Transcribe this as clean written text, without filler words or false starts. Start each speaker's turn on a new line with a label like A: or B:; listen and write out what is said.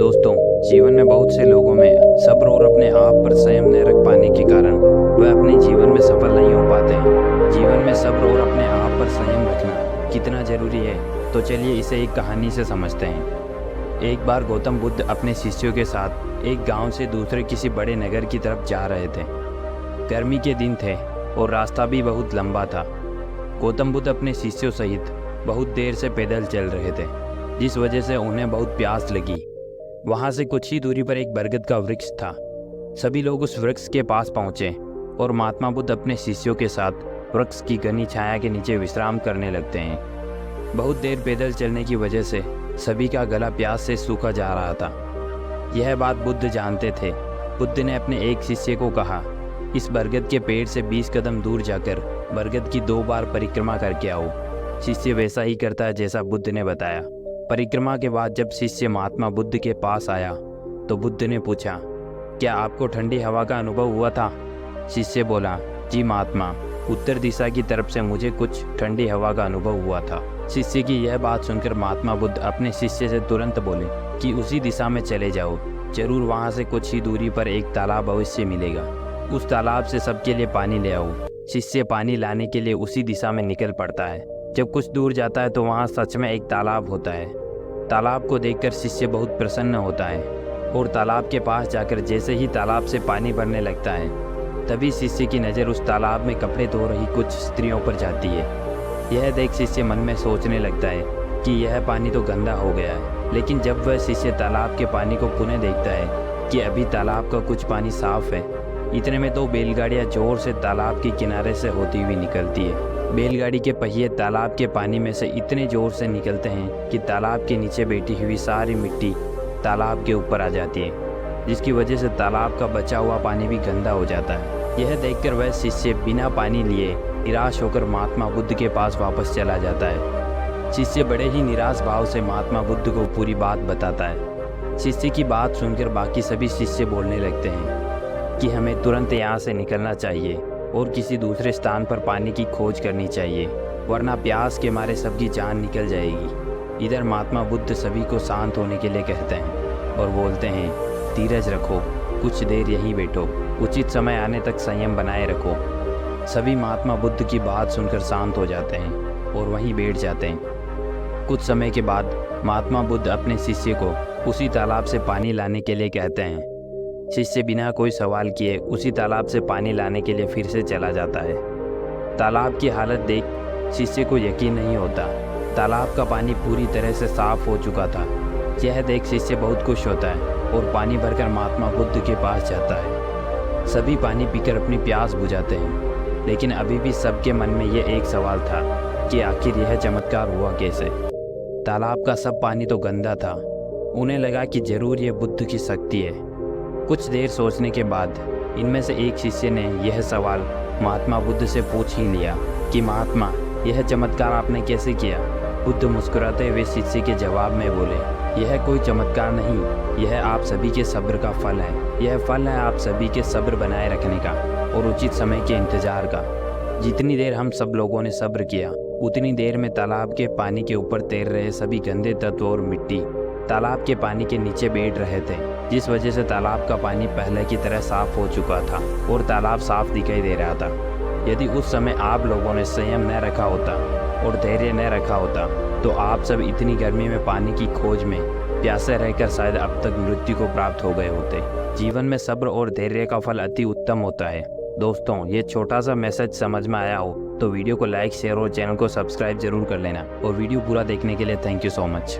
A: दोस्तों, जीवन में बहुत से लोगों में सब्र और अपने आप पर संयम न रख पाने के कारण वह अपने जीवन में सफल नहीं हो पाते हैं। जीवन में सब्र और अपने आप पर संयम रखना कितना जरूरी है, तो चलिए इसे एक कहानी से समझते हैं। एक बार गौतम बुद्ध अपने शिष्यों के साथ एक गांव से दूसरे किसी बड़े नगर की तरफ जा रहे थे। गर्मी के दिन थे और रास्ता भी बहुत लंबा था। गौतम बुद्ध अपने शिष्यों सहित बहुत देर से पैदल चल रहे थे, जिस वजह से उन्हें बहुत प्यास लगी। वहां से कुछ ही दूरी पर एक बरगद का वृक्ष था। सभी लोग उस वृक्ष के पास पहुंचे और महात्मा बुद्ध अपने शिष्यों के साथ वृक्ष की घनी छाया के नीचे विश्राम करने लगते हैं। बहुत देर पैदल चलने की वजह से सभी का गला प्यास से सूखा जा रहा था। यह बात बुद्ध जानते थे। बुद्ध ने अपने एक शिष्य को कहा, इस बरगद के पेड़ से 20 कदम दूर जाकर बरगद की 2 बार परिक्रमा करके आओ। शिष्य वैसा ही करता है जैसा बुद्ध ने बताया। परिक्रमा के बाद जब शिष्य महात्मा बुद्ध के पास आया तो बुद्ध ने पूछा, क्या आपको ठंडी हवा का अनुभव हुआ था? शिष्य बोला, जी महात्मा, उत्तर दिशा की तरफ से मुझे कुछ ठंडी हवा का अनुभव हुआ था। शिष्य की यह बात सुनकर महात्मा बुद्ध अपने शिष्य से तुरंत बोले कि उसी दिशा में चले जाओ, जरूर वहाँ से कुछ ही दूरी पर एक तालाब अवश्य मिलेगा। उस तालाब से सबके लिए पानी ले आओ। शिष्य पानी लाने के लिए उसी दिशा में निकल पड़ता है। जब कुछ दूर जाता है तो वहाँ सच में एक तालाब होता है। तालाब को देखकर शिष्य बहुत प्रसन्न होता है और तालाब के पास जाकर जैसे ही तालाब से पानी भरने लगता है, तभी शिष्य की नज़र उस तालाब में कपड़े धो रही कुछ स्त्रियों पर जाती है। यह देख शिष्य मन में सोचने लगता है कि यह पानी तो गंदा हो गया है। लेकिन जब वह शिष्य तालाब के पानी को पुनः देखता है कि अभी तालाब का कुछ पानी साफ है, इतने में 2 बैलगाड़ियाँ जोर से तालाब के किनारे से होती हुई निकलती है। बैलगाड़ी के पहिए तालाब के पानी में से इतने जोर से निकलते हैं कि तालाब के नीचे बैठी हुई सारी मिट्टी तालाब के ऊपर आ जाती है, जिसकी वजह से तालाब का बचा हुआ पानी भी गंदा हो जाता है। यह देखकर वह शिष्य बिना पानी लिए निराश होकर महात्मा बुद्ध के पास वापस चला जाता है। शिष्य बड़े ही निराश भाव से महात्मा बुद्ध को पूरी बात बताता है। शिष्य की बात सुनकर बाकी सभी शिष्य बोलने लगते हैं कि हमें तुरंत यहाँ से निकलना चाहिए और किसी दूसरे स्थान पर पानी की खोज करनी चाहिए, वरना प्यास के मारे सबकी जान निकल जाएगी। इधर महात्मा बुद्ध सभी को शांत होने के लिए कहते हैं और बोलते हैं, धीरज रखो, कुछ देर यहीं बैठो, उचित समय आने तक संयम बनाए रखो। सभी महात्मा बुद्ध की बात सुनकर शांत हो जाते हैं और वहीं बैठ जाते हैं। कुछ समय के बाद महात्मा बुद्ध अपने शिष्य को उसी तालाब से पानी लाने के लिए कहते हैं। शिष्य बिना कोई सवाल किए उसी तालाब से पानी लाने के लिए फिर से चला जाता है। तालाब की हालत देख शिष्य को यकीन नहीं होता। तालाब का पानी पूरी तरह से साफ हो चुका था। यह देख शिष्य बहुत खुश होता है और पानी भरकर महात्मा बुद्ध के पास जाता है। सभी पानी पीकर अपनी प्यास बुझाते हैं, लेकिन अभी भी सबके मन में यह एक सवाल था कि आखिर यह चमत्कार हुआ कैसे। तालाब का सब पानी तो गंदा था। उन्हें लगा कि जरूर यह बुद्ध की शक्ति है। कुछ देर सोचने के बाद इनमें से एक शिष्य ने यह सवाल महात्मा बुद्ध से पूछ ही लिया कि महात्मा, यह चमत्कार आपने कैसे किया? बुद्ध मुस्कुराते हुए शिष्य के जवाब में बोले, यह कोई चमत्कार नहीं, यह आप सभी के सब्र का फल है। यह फल है आप सभी के सब्र बनाए रखने का और उचित समय के इंतजार का। जितनी देर हम सब लोगों ने सब्र किया, उतनी देर में तालाब के पानी के ऊपर तैर रहे सभी गंदे तत्व और मिट्टी तालाब के पानी के नीचे बैठ रहे थे, जिस वजह से तालाब का पानी पहले की तरह साफ हो चुका था और तालाब साफ दिखाई दे रहा था। यदि उस समय आप लोगों ने संयम न रखा होता और धैर्य न रखा होता, तो आप सब इतनी गर्मी में पानी की खोज में प्यासे रहकर शायद अब तक मृत्यु को प्राप्त हो गए होते। जीवन में सब्र और धैर्य का फल अति उत्तम होता है। दोस्तों, ये छोटा सा मैसेज समझ में आया हो तो वीडियो को लाइक, शेयर और चैनल को सब्सक्राइब जरूर कर लेना। और वीडियो पूरा देखने के लिए थैंक यू सो मच।